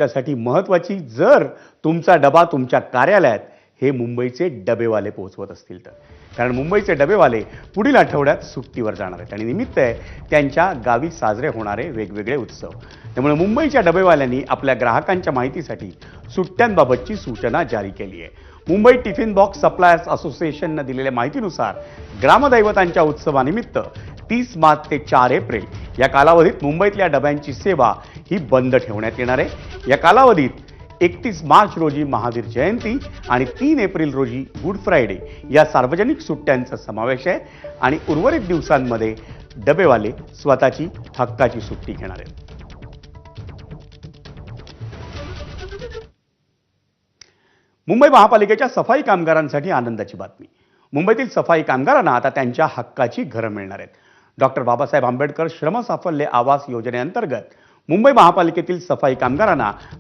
त्यासाठी महत्त्वाची, जर तुमचा डबा तुमच्या कार्यालयात हे मुंबईचे डबेवाले पोहोचवत असतील तर. कारण मुंबईचे डबेवाले पुढील आठवड्यात सुट्टीवर जाणार आहेत आणि निमित्त आहे त्यांच्या गावी साजरे होणारे वेगवेगळे उत्सव. त्यामुळे मुंबईच्या डबेवाल्यांनी आपल्या ग्राहकांच्या माहितीसाठी सुट्ट्यांबाबतची सूचना जारी केली आहे. मुंबई टिफिन बॉक्स सप्लायर्स असोसिएशनने दिलेल्या माहितीनुसार ग्रामदैवतांच्या उत्सवानिमित्त 30 मार्च ते 4 एप्रिल या कालावधीत मुंबईतल्या डब्यांची सेवा ही बंद ठेवण्यात येणार आहे. या कालावधीत 31 मार्च रोजी महावीर जयंती आणि 3 एप्रिल रोजी गुड फ्रायडे या सार्वजनिक सुट्ट्यांचा समावेश आहे आणि उर्वरित दिवसांमध्ये डबेवाले स्वतःची हक्काची सुट्टी घेणार आहेत. मुंबई महापालिकेच्या सफाई कामगारांसाठी आनंदाची बातमी. मुंबईतील सफाई कामगारांना आता त्यांच्या हक्काची घरं मिळणार आहेत. डॉक्टर बाबासाहेब आंबेडकर श्रमसाफल्य आवास योजनेअंतर्गत मुंबई महापालिकेतील सफाई कामगारांना